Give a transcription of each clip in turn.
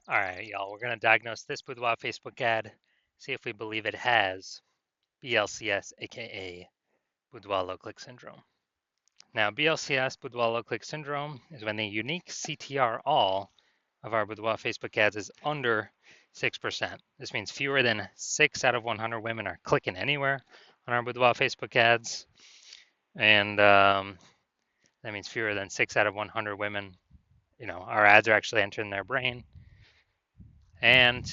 All right, y'all, we're going to diagnose this Boudoir Facebook ad, see if we believe it has BLCS, aka Boudoir low click syndrome. Now, BLCS, Boudoir low click syndrome, is when the unique CTR all of our Boudoir Facebook ads is under 6%. This means fewer than 6 out of 100 women are clicking anywhere on our Boudoir Facebook ads. And that means fewer than 6 out of 100 women, our ads are actually entering their brain. And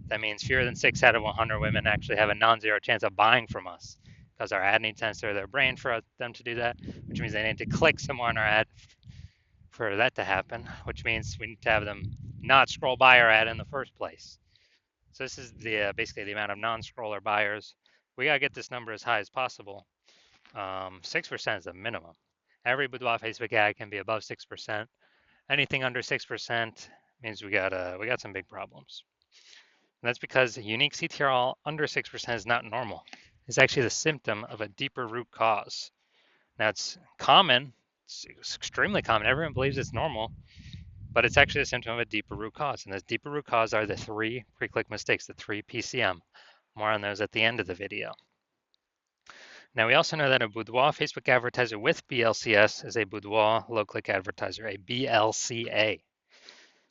that means fewer than 6 out of 100 women actually have a non-zero chance of buying from us because our ad needs to enter their brain for them to do that, which means they need to click somewhere on our ad for that to happen, which means we need to have them not scroll by our ad in the first place. So this is basically the amount of non-scroller buyers. We gotta get this number as high as possible. 6% is the minimum. Every Boudoir Facebook ad can be above 6%. Anything under 6% means we got some big problems. And that's because unique CTRL under 6% is not normal. It's actually the symptom of a deeper root cause. Now it's common, it's extremely common. Everyone believes it's normal, but it's actually a symptom of a deeper root cause. And this deeper root cause are the 3 pre-click mistakes, the 3 PCM. More on those at the end of the video. Now we also know that a Boudoir Facebook advertiser with BLCS is a Boudoir low-click advertiser, a BLCA.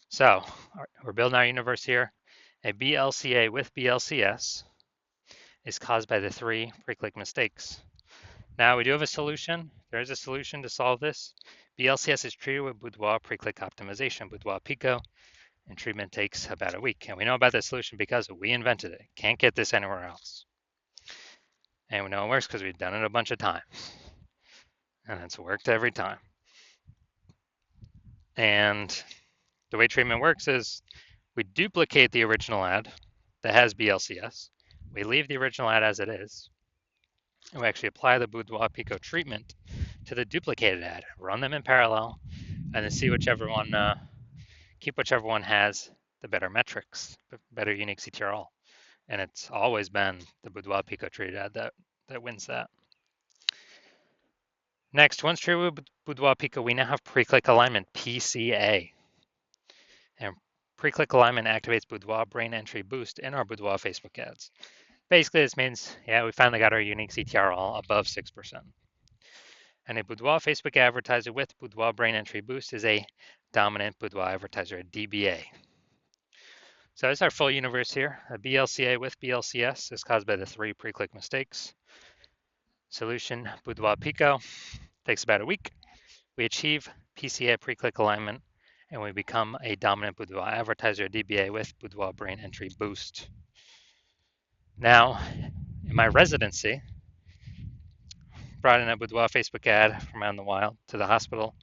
So we're building our universe here. A BLCA with BLCS is caused by the 3 pre-click mistakes. Now we do have a solution. There is a solution to solve this. BLCS is treated with Boudoir pre-click optimization, Boudoir Pico, and treatment takes about a week. And we know about this solution because we invented it. Can't get this anywhere else. And we know it works because we've done it a bunch of times. And it's worked every time. And the way treatment works is we duplicate the original ad that has BLCS. We leave the original ad as it is. And we actually apply the Boudoir Pico treatment to the duplicated ad, run them in parallel, and then see whichever one, keep whichever one has the better metrics, better unique CTRL. And it's always been the Boudoir Pico treated ad that wins that. Next, once treated with Boudoir Pico, we now have pre-click alignment, PCA. And pre-click alignment activates Boudoir brain entry boost in our Boudoir Facebook ads. Basically, this means, yeah, we finally got our unique CTRL above 6%. And a Boudoir Facebook advertiser with Boudoir brain entry boost is a dominant Boudoir advertiser, a DBA. So that's our full universe here. A BLCA with BLCS is caused by the 3 pre-click mistakes. Solution, Boudoir Pico, takes about a week. We achieve PCA pre-click alignment, and we become a dominant Boudoir advertiser, DBA with Boudoir brain entry boost. Now, in my residency, brought in a Boudoir Facebook ad from out in the wild to the hospital,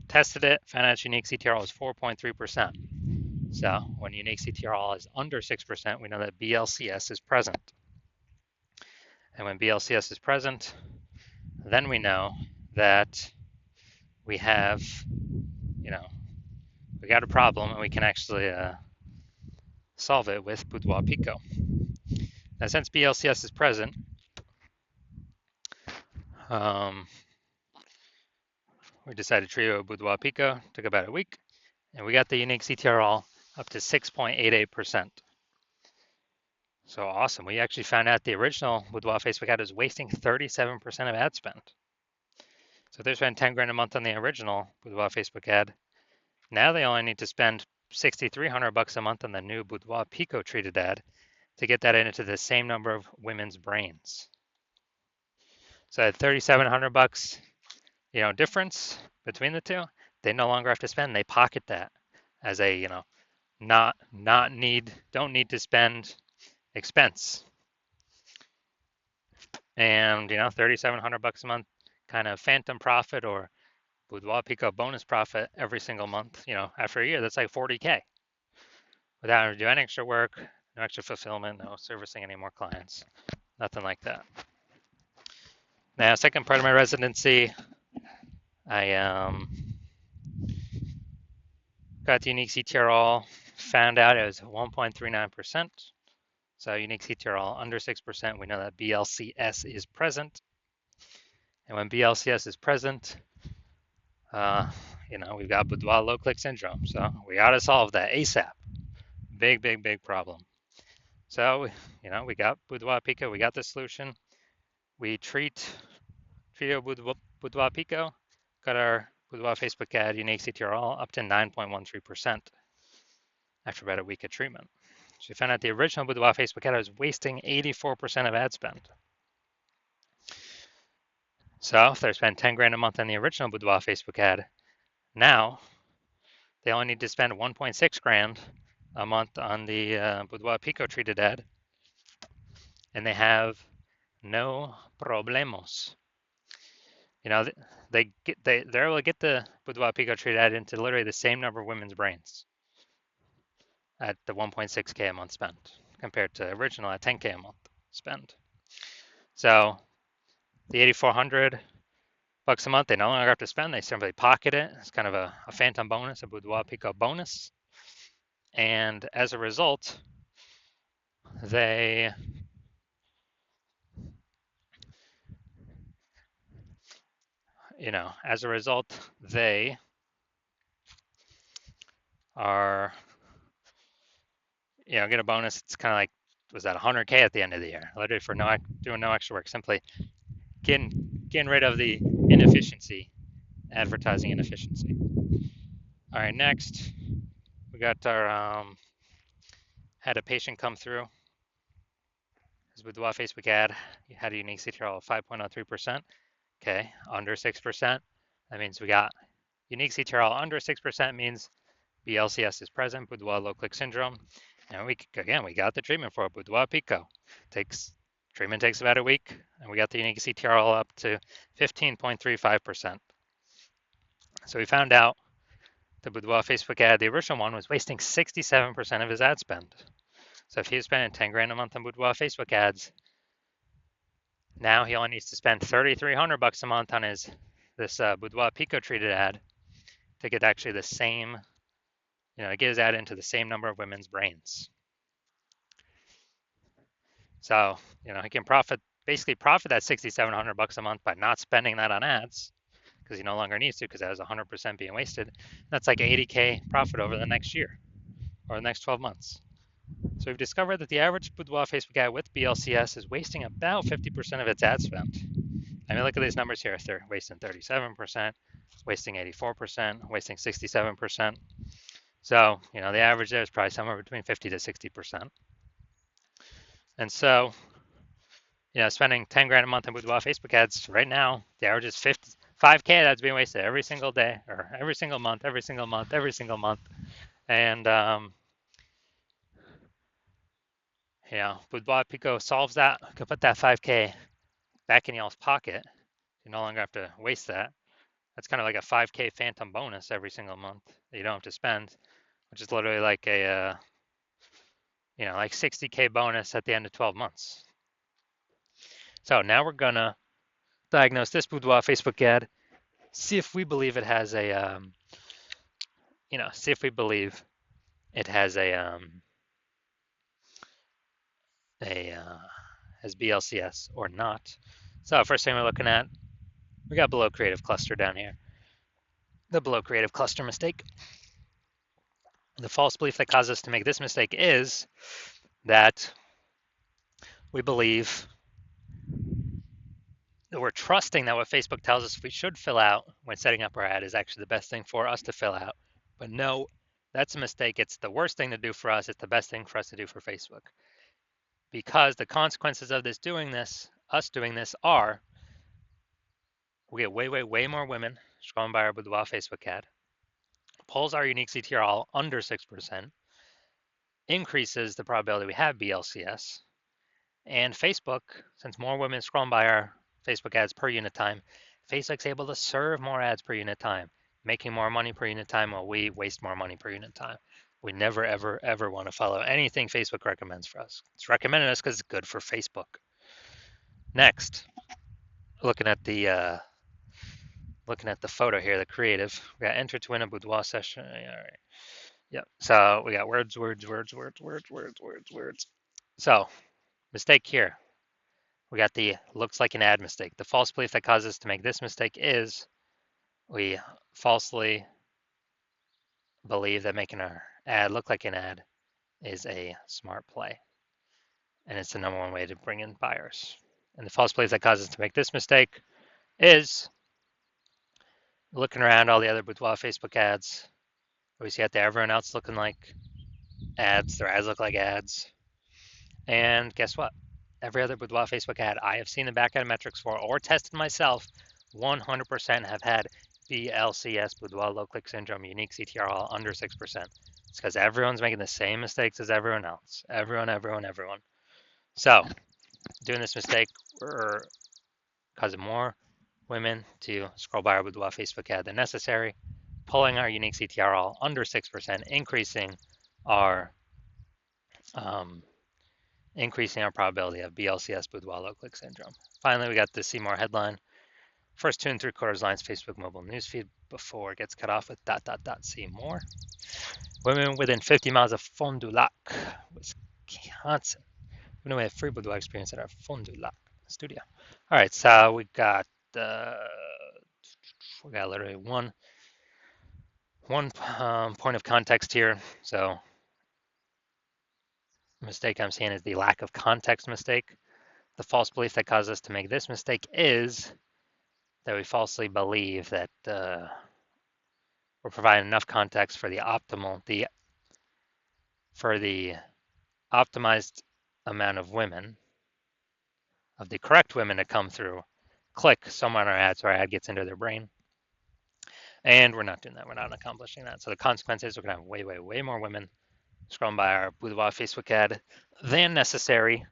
tested it, found out its unique CTRL was 4.3%. So when unique CTRL is under 6%, we know that BLCS is present. And when BLCS is present, then we know that we have, we got a problem and we can actually solve it with Boudoir Pico. Now, since BLCS is present, we decided to treat it with Boudoir Pico, took about a week, and we got the unique CTRL up to 6.88%. So awesome. We actually found out the original Boudoir Facebook ad is wasting 37% of ad spend. So if they spend 10 grand a month on the original Boudoir Facebook ad, now they only need to spend 6,300 bucks a month on the new Boudoir Pico treated ad to get that into the same number of women's brains. So at 3,700 bucks, difference between the two, they no longer have to spend. They pocket that as a, don't need to spend expense. And 3,700 bucks a month kind of phantom profit or Boudoir Pico bonus profit every single month. After a year, that's like 40K without having to do any extra work, no extra fulfillment, no servicing any more clients, nothing like that. Now, second part of my residency, I got the unique CTRL, found out it was 1.39%. So unique CTRL under 6%, we know that BLCS is present. And when BLCS is present, we've got boudoir low click syndrome. So we got to solve that ASAP. Big, big, big problem. So, we got boudoir pico. We got the solution. We treated boudoir pico, got our boudoir Facebook ad unique CTRL up to 9.13% after about a week of treatment. So we found out the original boudoir Facebook ad was wasting 84% of ad spend. So if they spend 10 grand a month on the original boudoir Facebook ad, now they only need to spend 1.6 grand a month on the boudoir pico treated ad, and they have no problemos. They're able to get the boudoir pico treated ad into literally the same number of women's brains at the 1.6K a month spent compared to original at 10K a month spend. So the 8,400 bucks a month, they no longer have to spend. They simply pocket it. It's kind of a phantom bonus, a boudoir pico bonus. And as a result, they are, get a bonus. It's kind of like, was that 100K at the end of the year, literally for doing no extra work, simply getting rid of the inefficiency, advertising inefficiency. All right, next we got our had a patient come through. His boudoir Facebook ad had a unique CTRL of 5.03%. Okay, under 6%. That means we got unique CTRL under 6% means BLCS is present, boudoir low click syndrome. And we got the treatment for it, boudoir pico. Treatment takes about a week, and we got the unique CTRL up to 15.35%. So we found out the boudoir Facebook ad, the original one, was wasting 67% of his ad spend. So if he was spending 10 grand a month on boudoir Facebook ads, now he only needs to spend 3,300 bucks a month on this boudoir pico treated ad to get actually the same, to get his ad into the same number of women's brains. So, he can basically profit that 6,700 bucks a month by not spending that on ads because he no longer needs to because that was 100% being wasted. That's like 80K profit over the next year or the next 12 months. So we've discovered that the average boudoir Facebook ad with BLCS is wasting about 50% of its ad spend. I mean, look at these numbers here. They're wasting 37%, wasting 84%, wasting 67%. So, the average there is probably somewhere between 50 to 60%. And so, spending 10 grand a month on boudoir Facebook ads right now, the average is 5K that's being wasted every single day or every single month. And, boudoir pico solves that. You can put that 5K back in y'all's pocket. You no longer have to waste that. That's kind of like a 5K phantom bonus every single month that you don't have to spend, which is literally like a, like 60K bonus at the end of 12 months. So now we're gonna diagnose this boudoir Facebook ad, see if we believe it has a, has BLCS or not. So first thing we're looking at, we got below creative cluster down here. The below creative cluster mistake. The false belief that causes us to make this mistake is that we believe that we're trusting that what Facebook tells us we should fill out when setting up our ad is actually the best thing for us to fill out. But no, that's a mistake. It's the worst thing to do for us. It's the best thing for us to do for Facebook. Because the consequences of us doing this are we get way more women scrolling by our boudoir Facebook ad, pulls our unique CTRL under 6%, increases the probability we have BLCS, and Facebook, since more women scrolling by our Facebook ads per unit time, Facebook's able to serve more ads per unit time, making more money per unit time while we waste more money per unit time. We never, ever want to follow anything Facebook recommends for us. It's recommended us because it's good for Facebook. Next, looking at the photo here, the creative. We got enter to win a boudoir session. All right. Yep. So we got words. So mistake here. We got the looks like an ad mistake. The false belief that causes us to make this mistake is we falsely believe that making our ad look like an ad is a smart play, and it's the number one way to bring in buyers. And the false belief that causes us to make this mistake is looking around all the other Boudoir Facebook ads. We see out there everyone else looking like ads, their ads look like ads. And guess what? Every other Boudoir Facebook ad I have seen the back end metrics for or tested myself 100% have had BLCS, Boudoir low click syndrome, unique CTRL under 6%. It's because everyone's making the same mistakes as everyone else. Everyone. So, doing this mistake, we're causing more women to scroll by our Boudoir Facebook ad than necessary, pulling our unique CTRL under 6%, our um, increasing our probability of BLCS Boudoir low click syndrome. Finally, we got the see more headline. First 2 3/4 lines Facebook mobile newsfeed before it gets cut off with ... See more. Women within 50 miles of Fond du Lac, Wisconsin. We know we have free boudoir experience at our Fond du Lac studio. All right, so we got literally one point of context here. So the mistake I'm seeing is the lack of context mistake. The false belief that caused us to make this mistake is that we falsely believe that we're providing enough context for the optimized amount of women, of the correct women to come through, click some on our ad so our ad gets into their brain. And we're not doing that. We're not accomplishing that. So the consequence is we're going to have way more women scrolling by our Boudoir Facebook ad than necessary.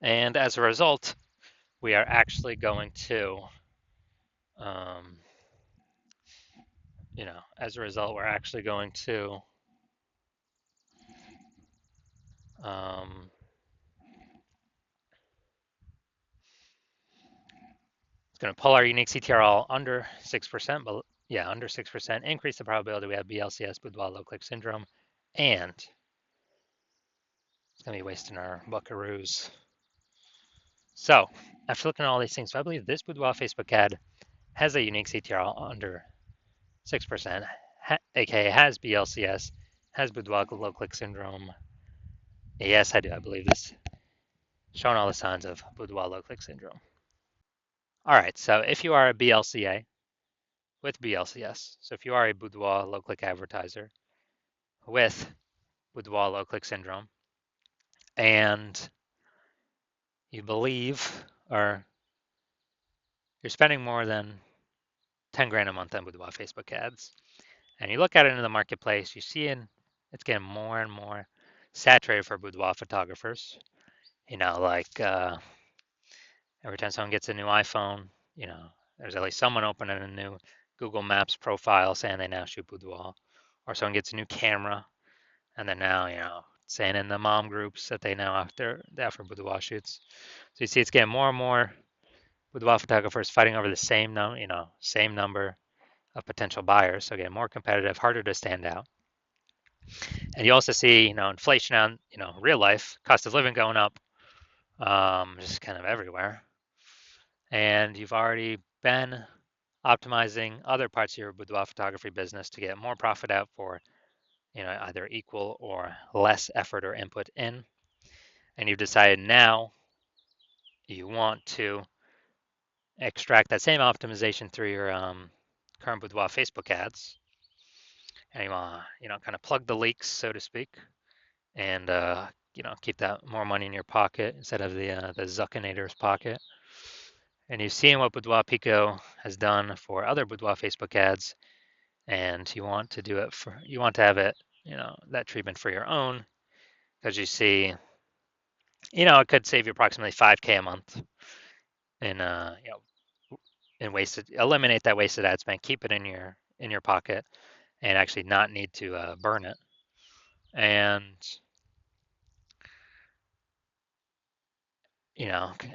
And as a result, we are actually going to, as a result, we're actually going to it's going to pull our unique CTRL under 6%, but yeah, under 6%, increase the probability we have BLCS, Boudoir low click syndrome, and it's going to be wasting our buckaroos. So after looking at all these things, so I believe this Boudoir Facebook ad has a unique CTRL under 6%, aka has BLCS, has Boudoir low click syndrome. Yes, I do. I believe this, showing all the signs of Boudoir low click syndrome. All right, so if you are a BLCA with BLCS, so if you are a Boudoir low click advertiser with Boudoir low click syndrome, and you believe, or you're spending more than 10 grand a month on Boudoir Facebook ads, and you look at it in the marketplace, you see it's getting more and more saturated for boudoir photographers. Like every time someone gets a new iPhone, there's at least someone opening a new Google Maps profile saying they now shoot boudoir, or someone gets a new camera and they're now, saying in the mom groups that they now after boudoir shoots. So you see, it's getting more and more boudoir photographers fighting over the same number of potential buyers. So getting more competitive, harder to stand out. And you also see, inflation on, real life, cost of living going up, just kind of everywhere. And you've already been optimizing other parts of your boudoir photography business to get more profit out for, either equal or less effort or input in. And you've decided now you want to extract that same optimization through your current boudoir Facebook ads. And you want to, kind of plug the leaks, so to speak, and keep that more money in your pocket instead of the Zuckinator's pocket. And you've seen what Boudoir Pico has done for other Boudoir Facebook ads, and you want to have it, that treatment for your own, because you see, it could save you approximately 5K a month in eliminate that wasted ad spend, keep it in your pocket, and actually not need to burn it. And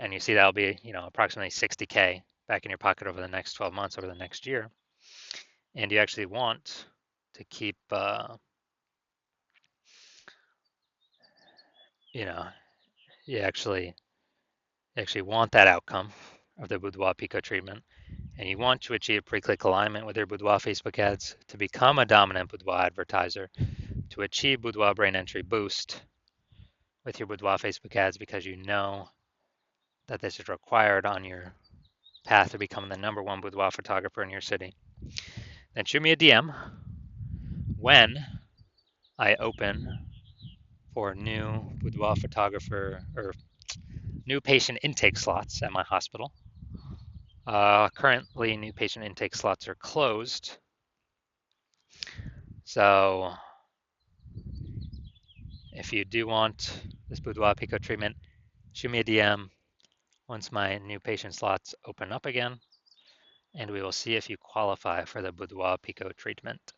and you see that'll be, approximately 60K back in your pocket over the next 12 months, over the next year. And you actually want to keep, you actually want that outcome of the Boudoir Pico treatment. and you want to achieve pre-click alignment with your Boudoir Facebook ads to become a dominant Boudoir advertiser, to achieve Boudoir brain entry boost with your Boudoir Facebook ads because you know that this is required on your path to becoming the #1 boudoir photographer in your city, then shoot me a DM when I open for new boudoir photographer or new patient intake slots at my hospital. Currently, new patient intake slots are closed. So if you do want this boudoir pico treatment, shoot me a DM once my new patient slots open up again, and we will see if you qualify for the boudoir pico treatment.